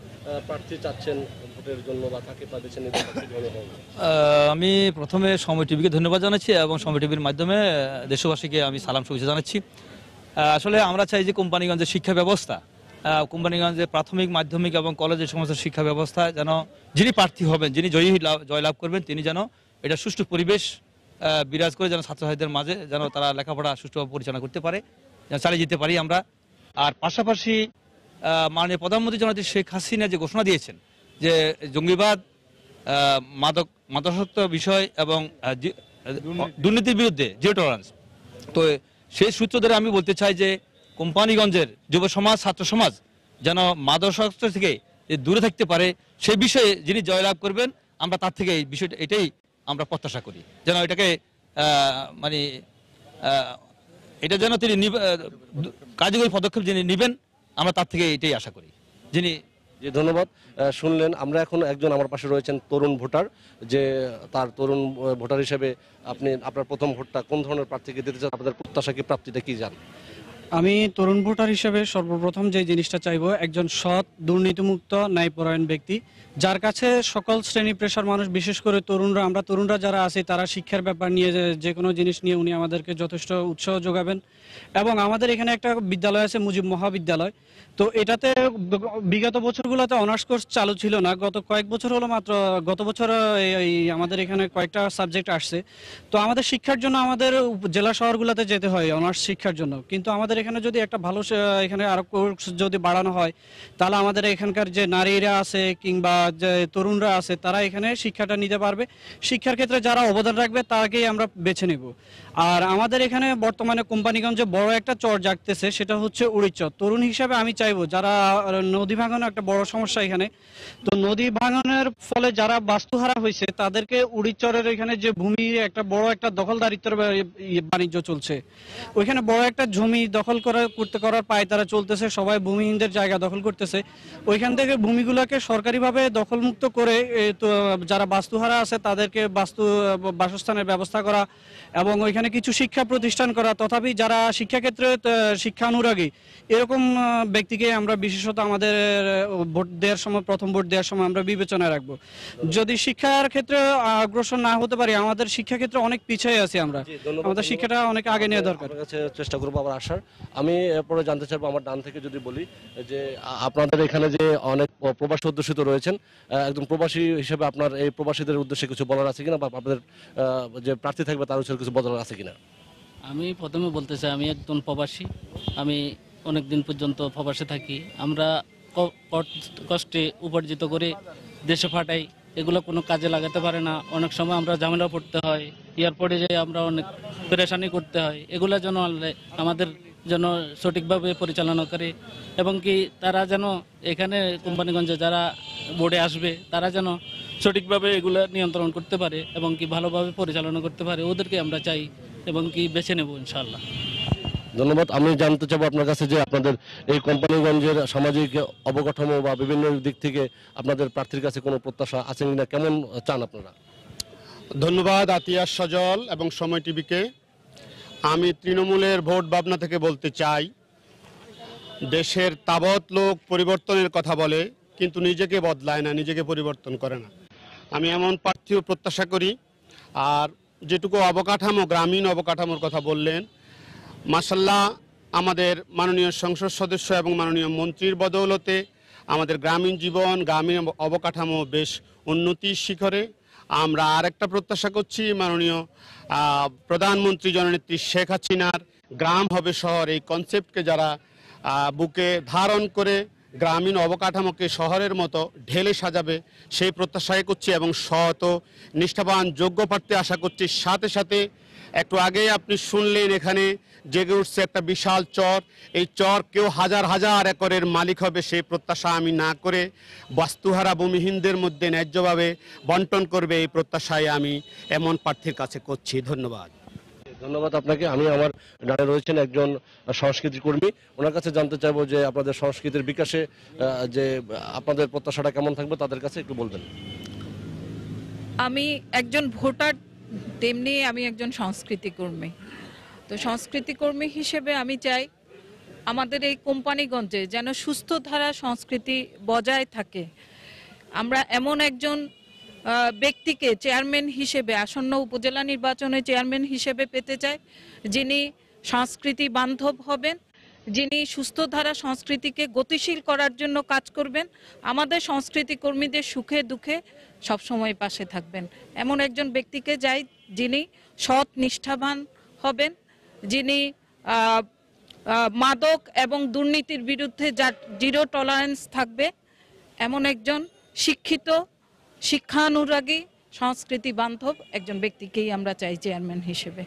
[SPEAKER 13] প্রার্থী চাচ্ছেন ভোটের জন্য, বা কাকে বেছে নেবেন?
[SPEAKER 16] আমি প্রথমে সময় টিভিকে ধন্যবাদ জানাচ্ছি এবং সময় টিভির মাধ্যমে দেশবাসীকে আমি সালাম শুভেচ্ছা জানাচ্ছি। আসলে আমরা চাই যে কোম্পানিগঞ্জের শিক্ষা ব্যবস্থা, কোম্পানিগঞ্জে প্রাথমিক, মাধ্যমিক এবং কলেজের সমস্ত শিক্ষা ব্যবস্থা যেন যিনি প্রার্থী হবেন, যিনি জয়লাভ করবেন, তিনি যেন এটা সুষ্ঠু পরিবেশ বিরাজ করে, যেন ছাত্রছাত্রীদের মাঝে যেন তারা লেখাপড়া সুষ্ঠুভাবে পরিচালনা করতে পারে, যেন চালিয়ে যেতে পারি আমরা। আর পাশাপাশি মাননীয় প্রধানমন্ত্রী জননেত্রী শেখ হাসিনা যে ঘোষণা দিয়েছেন যে জঙ্গিবাদ, মাদকাসক্ত বিষয় এবং দুর্নীতির বিরুদ্ধে জিরো টলারেন্স, তো সেই সূত্র ধরে আমি বলতে চাই যে কোম্পানিগঞ্জের যুব সমাজ, ছাত্র সমাজ যেন মাদকাসক্ত থেকে দূরে থাকতে পারে, সেই বিষয়ে যিনি জয়লাভ করবেন, আমরা তার থেকে এই বিষয়টা এটাই আমরা প্রত্যাশা করি, যেন এটাকে এটা যেন তিনি কার্যকরী পদক্ষেপ যিনি নেবেন, আমরা তার থেকে এটাই আশা করি।
[SPEAKER 13] ধন্যবাদ। শুনলেন, আমরা এখন একজন আমার পাশে রয়েছেন তরুণ ভোটার, যে তার তরুণ ভোটার হিসেবে আপনি আপনার প্রথম ভোটটা কোন ধরনের প্রার্থীকে দিতে চান, আপনাদের প্রত্যাশা কি, প্রাপ্তিটা কি জান?
[SPEAKER 26] আমি তরুণ ভোটার হিসেবে সর্বপ্রথম যে জিনিসটা চাইবো, একজন সৎ, দুর্নীতিমুক্ত, ন্যায়পরায়ণ ব্যক্তি, যার কাছে সকল শ্রেণী পেশার মানুষ, বিশেষ করে আমরা তরুণরা যারা আছি, তারা শিক্ষার ব্যাপার নিয়ে যে কোনো জিনিস নিয়ে উনি আমাদেরকে যথেষ্ট উৎসাহ যোগাবেন। এবং আমাদের এখানে একটা বিদ্যালয় আছে, মুজিব মহাবিদ্যালয়, তো এটাতে বিগত বছরগুলোতে অনার্স কোর্স চালু ছিল না, গত কয়েক বছর হলো মাত্র, গত বছর আমাদের এখানে কয়েকটা সাবজেক্ট আসছে। তো আমাদের শিক্ষার জন্য আমাদের জেলা শহরগুলোতে যেতে হয় অনার্স শিক্ষার জন্য, কিন্তু আমাদের এখানে যদি একটা ভালো এখানে আরো কোর্স যদি বাড়ানো হয়, তাহলে আমাদের এখানকার যে নারীরা আছে কিংবা যে তরুণরা আছে, তারা এখানে শিক্ষাটা নিতে পারবে। শিক্ষার ক্ষেত্রে যারা অবদান রাখবে তাকেই আমরা বেছে নেব। আর আমাদের এখানে বর্তমানে কোম্পানিগঞ্জে বড় একটা চর জাগতেছে, সেটা হচ্ছে উড়িচর। তরুণ হিসাবে আমি চাইবো, যারা নদী ভাঙনের একটা বড় সমস্যা এখানে, তো নদী ভাঙনের ফলে যারা বাস্তুহারা হয়েছে, তাদেরকে উড়িচরের এখানে যে ভূমি একটা বড় একটা দখলদারিত্বের বাণিজ্য চলছে, ওইখানে বড় একটা জমি দখল দখল করার পায় তারা চলতেছে, সবাই ভূমিহীনদের জায়গা দখল করতেছে। ওইখান থেকে ভূমিগুলোকে সরকারিভাবে দখলমুক্ত করে তো যারা বাস্তুহারা আছে তাদেরকে বাসস্থানের ব্যবস্থা করা এবং ওইখানে কিছু শিক্ষা প্রতিষ্ঠান করা। তথাপি যারা শিক্ষাক্ষেত্রে শিক্ষানুরাগী এরকম ব্যক্তিকে আমরা বিশেষত আমাদের ভোট দেওয়ার সময়, প্রথম ভোট দেওয়ার সময় আমরা বিবেচনায় রাখবো। যদি শিক্ষার ক্ষেত্রে অগ্রসর না হতে পারি, আমাদের শিক্ষাক্ষেত্রে অনেক পিছিয়ে আছি আমরা, আমাদের শিক্ষাটা অনেক আগে নেওয়া দরকার।
[SPEAKER 13] চেষ্টা করবো আবার আসার। আমি এরপরে জানতে চাইবো আমার ডান থেকে যদি বলি যে আপনাদের এখানে যে অনেক প্রবাসী অধ্যুষিত রয়েছেন, একজন প্রবাসী হিসেবে আপনার এই প্রবাসীদের উদ্দেশ্যে কিছু বলার আছে কিনা, বা আপনাদের যে প্রার্থী থাকবে তার উদ্দেশ্যে কিছু বলার আছে কিনা?
[SPEAKER 11] আমি প্রথমে বলতে চাই আমি একজন প্রবাসী, আমি অনেক দিন পর্যন্ত প্রবাসে থাকি। আমরা কষ্টে উপার্জিত করে দেশে পাঠাই, এগুলো কোনো কাজে লাগাতে পারে না। অনেক সময় আমরা ঝামেলা পড়তে হয়, এয়ারপোর্টে যাই আমরা অনেক পেরেশানি করতে হয়। এগুলো যেন আমাদের যেন সঠিকভাবে পরিচালনা করে এবং কি তারা যেন এখানে কোম্পানিগঞ্জে যারা বোর্ডে আসবে তারা যেন সঠিকভাবে এগুলো নিয়ন্ত্রণ করতে পারে এবং কি ভালোভাবে পরিচালনা করতে পারে, ওদেরকে আমরা চাই এবং কি বেছে নেব ইনশাআল্লাহ।
[SPEAKER 13] ধন্যবাদ। আমি জানতে চাবো আপনার কাছে যে আপনাদের এই কোম্পানিগঞ্জের সামাজিক অবকাঠামো বা বিভিন্ন দিক থেকে আপনাদের প্রার্থীর কাছে কোনো প্রত্যাশা আছে কিনা, কেমন চান আপনারা?
[SPEAKER 8] ধন্যবাদ আতিয়াস সজল এবং সময় টিভিকে। আমি তৃণমূলের ভোট ভাবনা থেকে বলতে চাই, দেশের তাবৎ লোক পরিবর্তনের কথা বলে কিন্তু নিজেকে বদলায় না, নিজেকে পরিবর্তন করে না। আমি এমন প্রার্থীও প্রত্যাশা করি। আর যেটুকু অবকাঠামো, গ্রামীণ অবকাঠামোর কথা বললেন, মাশাআল্লাহ আমাদের মাননীয় সংসদ সদস্য এবং মাননীয় মন্ত্রীর বদৌলতে আমাদের গ্রামীণ জীবন, গ্রামীণ অবকাঠামো বেশ উন্নতির শিখরে। আমরা আরেকটা প্রত্যাশা করছি, মাননীয় প্রধানমন্ত্রী জননেত্রী শেখ হাসিনার গ্রাম হবে শহর এই কনসেপ্টকে যারা বুকে ধারণ করে গ্রামীণ অবকাঠামোকে শহরের মতো ঢেলে সাজাবে সেই প্রত্যাশাই করছি এবং সৎ ও নিষ্ঠাবান যোগ্য প্রার্থী আশা করছি। সাথে সাথে একটু আগে আপনি শুনলেন এখানে জেগে উঠছে একটা বিশাল চর, এই চর কেউ হাজার হাজার একরের মালিক হবে সেই প্রত্যাশা আমি না করে বাস্তুহারা ভূমিহীনদের মধ্যে ন্যায্যভাবে বন্টন করবে এই প্রত্যাশায় আমি এমন প্রার্থীর কাছে করছি। ধন্যবাদ।
[SPEAKER 13] ধন্যবাদ আপনাকে। আমি আমার ডানে রয়েছেন একজন সংস্কৃতি কর্মী, ওনার কাছে জানতে চাইবো যে আপনাদের সংস্কৃতির বিকাশে যে আপনাদের প্রত্যাশাটা কেমন থাকবে তাদের কাছে একটু বলবেন।
[SPEAKER 15] আমি একজন ভোটার, তেমনি আমি একজন সংস্কৃতি কর্মী। তো সংস্কৃতি কর্মী হিসেবে আমি চাই আমাদের এই কোম্পানিগঞ্জে যেন সুস্থ ধারা সংস্কৃতি বজায় থাকে। আমরা এমন একজন ব্যক্তিকে চেয়ারম্যান হিসেবে, আসন্ন উপজেলা নির্বাচনে চেয়ারম্যান হিসেবে পেতে চাই, যিনি সংস্কৃতি বান্ধব হবেন, যিনি সুস্থ ধারা সংস্কৃতিকে গতিশীল করার জন্য কাজ করবেন, আমাদের সংস্কৃতি কর্মীদের সুখে দুঃখে সবসময় পাশে থাকবেন। এমন একজন ব্যক্তিকে চাই যিনি সৎ নিষ্ঠাবান হবেন, যিনি মাদক এবং দুর্নীতির বিরুদ্ধে জিরো টলারেন্স থাকবে, এমন একজন শিক্ষিত, শিক্ষানুরাগী, সংস্কৃতি বান্ধব একজন ব্যক্তিকেই আমরা চাই চেয়ারম্যান হিসেবে।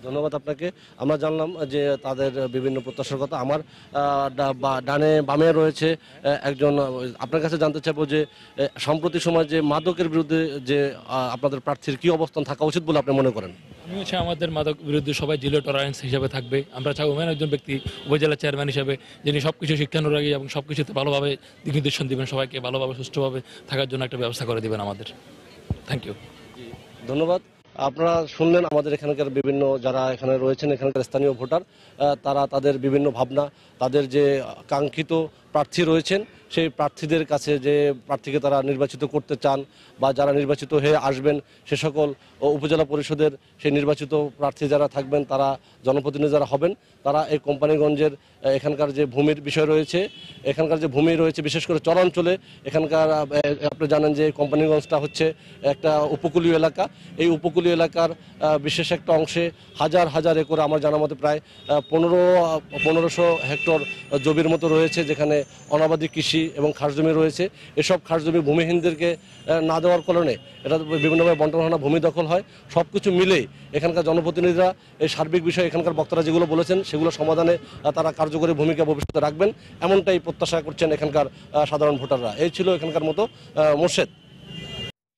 [SPEAKER 13] ধন্যবাদ আপনাকে। আমরা জানলাম যে তাদের বিভিন্ন প্রত্যাশার কথা। আমার ডানে বামে রয়েছে একজন, আপনার কাছে জানতে চাইবো যে সম্প্রতি সময় যে মাদকের বিরুদ্ধে যে আপনাদের প্রার্থীর কি অবস্থান থাকা উচিত বলে আপনি মনে করেন?
[SPEAKER 18] আমি হচ্ছে আমাদের মাদক বিরুদ্ধে সবাই জিরো টলারেন্স হিসাবে থাকবে। আমরা চাই ওমেন একজন ব্যক্তি উপজেলা চেয়ারম্যান হিসেবে যিনি সবকিছু শিক্ষানুরাগী এবং সবকিছুতে ভালোভাবে দিক নির্দেশন দিবেন, সবাইকে ভালোভাবে সুষ্ঠুভাবে থাকার জন্য একটা ব্যবস্থা করে দিবেন আমাদের। Thank you.
[SPEAKER 13] ধন্যবাদ। আপনারা শুনলেন আমাদের এখানকার বিভিন্ন যারা এখানে রয়েছেন, এখানকার স্থানীয় ভোটার, তারা তাদের বিভিন্ন ভাবনা, তাদের যে কাঙ্ক্ষিত প্রার্থী রয়েছেন সেই প্রার্থীদের কাছে যে প্রার্থীকে তারা নির্বাচিত করতে চান বা যারা নির্বাচিত হয়ে আসবেন সে সকল উপজেলা পরিষদের সেই নির্বাচিত প্রার্থী যারা থাকবেন, তারা জনপ্রতিনিধি যারা হবেন, তারা এই কোম্পানিগঞ্জের এখানকার যে ভূমির বিষয় রয়েছে, এখানকার যে ভূমি রয়েছে বিশেষ করে চরাঞ্চলে, এখানকার আপনি জানেন যে কোম্পানিগঞ্জটা হচ্ছে একটা উপকূলীয় এলাকা। এই উপকূলীয় এলাকার বিশেষ একটা অংশে হাজার হাজার একর, আমার জানা মতে প্রায় 1500 হেক্টর জমির মতো রয়েছে, যেখানে অনাবাদি কৃষি এবং খাস জমি রয়েছে। এসব খাস জমি ভূমিহীনদেরকে না দেওয়ার কারণে এটা বিভিন্নভাবে বন্টন হয় না, ভূমি দখল হয়। সব কিছু মিলেই এখানকার জনপ্রতিনিধিরা এই সার্বিক বিষয়ে এখানকার বক্তারা যেগুলো বলেছেন সেগুলো সমাধানে তারা কার্যকরী ভূমিকা ভবিষ্যতে রাখবেন, এমনটাই প্রত্যাশা করছেন এখানকার সাধারণ ভোটাররা। এই ছিল এখানকার মতো মোর্শেদ।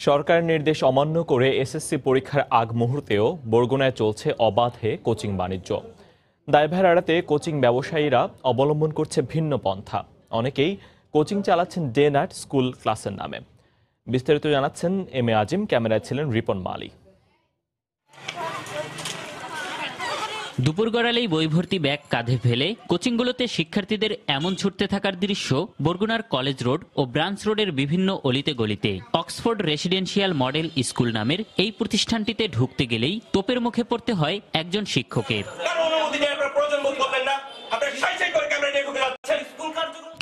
[SPEAKER 1] সরকারের নির্দেশ অমান্য করে এসএসসি পরীক্ষার আগ মুহূর্তেও বরগুনায় চলছে অবাধে কোচিং বাণিজ্য। দায়ভার এড়াতে কোচিং ব্যবসায়ীরা অবলম্বন করছে ভিন্ন পন্থা। অনেকেই কোচিং চালাচ্ছেন ডে নাইট স্কুল ক্লাসের নামে। বিস্তারিত জানাচ্ছেন এম এ আজিম, ক্যামেরায় ছিলেন রিপন মালি।
[SPEAKER 12] দুপুর গড়ালেই বই ভর্তি ব্যাগ কাঁধে ফেলে কোচিংগুলোতে শিক্ষার্থীদের এমন ছুটতে থাকার দৃশ্য বরগুনার কলেজ রোড ও ব্রাঞ্চ রোডের বিভিন্ন অলিতে গলিতে। অক্সফোর্ড রেসিডেন্সিয়াল মডেল স্কুল নামের এই প্রতিষ্ঠানটিতে ঢুকতে গেলেই তোপের মুখে পড়তে হয় একজন শিক্ষকের।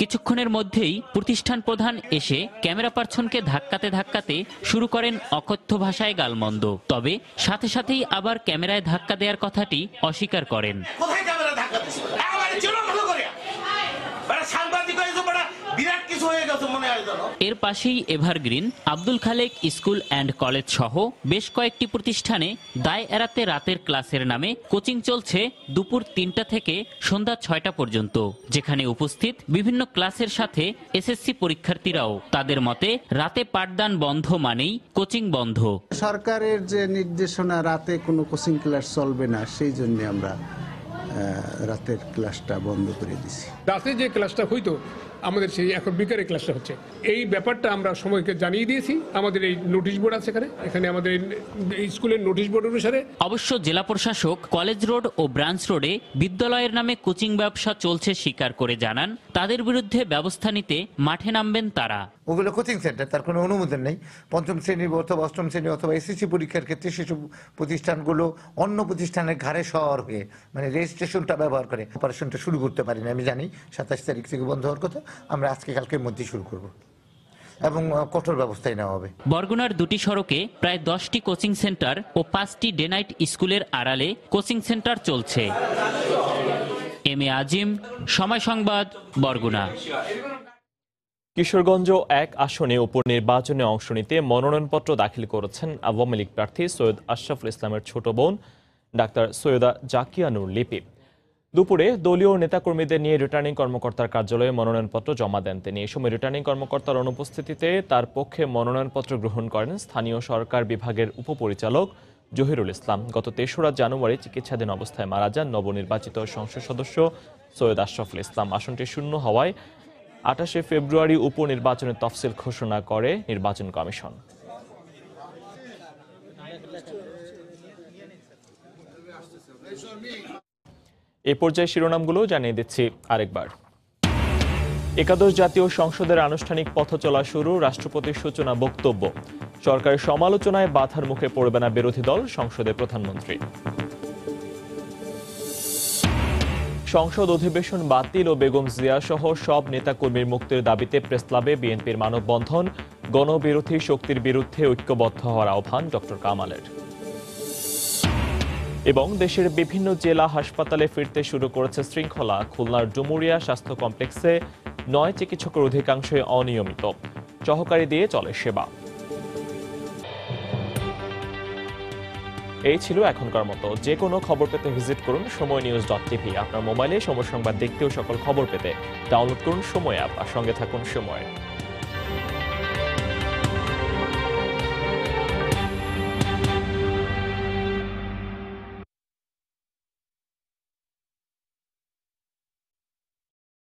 [SPEAKER 12] কিছুক্ষণের মধ্যেই প্রতিষ্ঠান প্রধান এসে ক্যামেরা পার্সনকে ধাক্কাতে ধাক্কাতে শুরু করেন অকথ্য ভাষায় গালমন্দ। তবে সাথে সাথেই আবার ক্যামেরায় ধাক্কা দেওয়ার কথাটি অস্বীকার করেন। এর পাশেই evergreen, Abdul Khalek school and college সহ বেশ কয়েকটি প্রতিষ্ঠানে দায় এড়াতে রাতের ক্লাসের নামে কোচিং চলছে দুপুর ৩টা থেকে সন্ধ্যা ৬টা পর্যন্ত, যেখানে উপস্থিত বিভিন্ন ক্লাসের সাথে এসএসসি পরীক্ষার্থীরাও। তাদের মতে রাতে পাঠদান বন্ধ মানেই কোচিং বন্ধ।
[SPEAKER 17] সরকারের যে নির্দেশনা রাতে কোনো কোচিং ক্লাস চলবে না, সেই জন্য আমরা রাতের ক্লাসটা বন্ধ করে দিছি।
[SPEAKER 20] রাতে যে ক্লাসটা হইতো আমাদের সেই এখন বিকারের ক্লাসটা হচ্ছে, এই ব্যাপারটা আমরা সময়কে জানিয়ে দিয়েছি। আমাদের এই নোটিশ বোর্ড আছে এখানে আমাদের স্কুলের নোটিশ বোর্ড অনুসারে।
[SPEAKER 12] অবশ্য জেলা প্রশাসক কলেজ রোড ও ব্রাঞ্চ রোডে বিদ্যালয়ের নামে কোচিং ব্যবসা চলছে স্বীকার করে জানান তাদের বিরুদ্ধে ব্যবস্থা নিতে মাঠে নামবেন তারা।
[SPEAKER 21] ওগুলো কোচিং সেন্টার, তার কোনো অনুমোদন নেই। পঞ্চম শ্রেণী অথবা অষ্টম শ্রেণী অথবা এসএসসি পরীক্ষার ক্ষেত্রে সেসব প্রতিষ্ঠানগুলো অন্য প্রতিষ্ঠানের ঘাড়ে সওয়ার হয়ে মানে রেজিস্ট্রেশনটা ব্যবহার করে অপারেশনটা শুরু করতে পারি না। আমি জানি 27 তারিখ থেকে বন্ধ হওয়ার কথা, আমরা আজকে কালকের মধ্যেই শুরু করব এবং কঠোর ব্যবস্থাই নেওয়া হবে।
[SPEAKER 12] বরগুনার দুটি সড়কে প্রায় 10টি কোচিং সেন্টার ও 5টি ডে নাইট স্কুলের আড়ালে কোচিং সেন্টার চলছে। এম এ আজিম, সময় সংবাদ, বরগুনা।
[SPEAKER 1] কিশোরগঞ্জ 1 আসনে উপনির্বাচনে অংশ নিতে মনোনয়নপত্র দাখিল করেছেন আওয়ামী লীগ প্রার্থী সৈয়দ আশরাফুল ইসলামের ছোট বোন ডাক্তার সৈয়দা জাকিয়া নূর লিপি। দুপুরে দলীয় নেতাকর্মীদের নিয়ে রিটার্নিং কর্মকর্তার কার্যালয়ে মনোনয়নপত্র জমা দেন তিনি। এই সময় রিটার্নিং কর্মকর্তার অনুপস্থিতিতে তার পক্ষে মনোনয়নপত্র গ্রহণ করেন স্থানীয় সরকার বিভাগের উপপরিচালক জহিরুল ইসলাম। গত 3রা জানুয়ারি চিকিৎসাধীন অবস্থায় মারা যান নবনির্বাচিত সংসদ সদস্য সৈয়দ আশরাফুল ইসলাম। আসনটি শূন্য হওয়ায় 28 ফেব্রুয়ারি উপনির্বাচনের তফসিল ঘোষণা করে নির্বাচন কমিশন। এ পর্যায়ে শিরোনামগুলো জানিয়ে দিচ্ছি আরেকবার। একাদশ জাতীয় সংসদের আনুষ্ঠানিক পথচলা শুরু, রাষ্ট্রপতির সূচনা বক্তব্য। সরকারের সমালোচনায় বাধার মুখে পড়বে না বিরোধী দল, সংসদে প্রধানমন্ত্রী। সংসদ অধিবেশন বাতিল ও বেগম জিয়া সহ সব নেতাকর্মীর মুক্তির দাবিতে প্রেসক্লাবে বিএনপির মানববন্ধন, গণবিরোধী শক্তির বিরুদ্ধে ঐক্যবদ্ধ হওয়ার আহ্বান ডক্টর কামালের। এবং দেশের বিভিন্ন জেলা হাসপাতালে ফিরতে শুরু করেছে শৃঙ্খলা। খুলনার ডুমুরিয়া স্বাস্থ্য কমপ্লেক্সে 9 চিকিৎসকের অধিকাংশই অনিয়মিত, সহকারী দিয়ে চলে সেবা। এই ছিল এখনকার মতো। যে কোনো খবর পেতে ভিজিট করুন সময়নিউজ.tv। আপনার মোবাইলে সময় সংবাদ দেখতেও সকল খবর পেতে ডাউনলোড করুন সময় অ্যাপ আর সঙ্গে থাকুন সময়।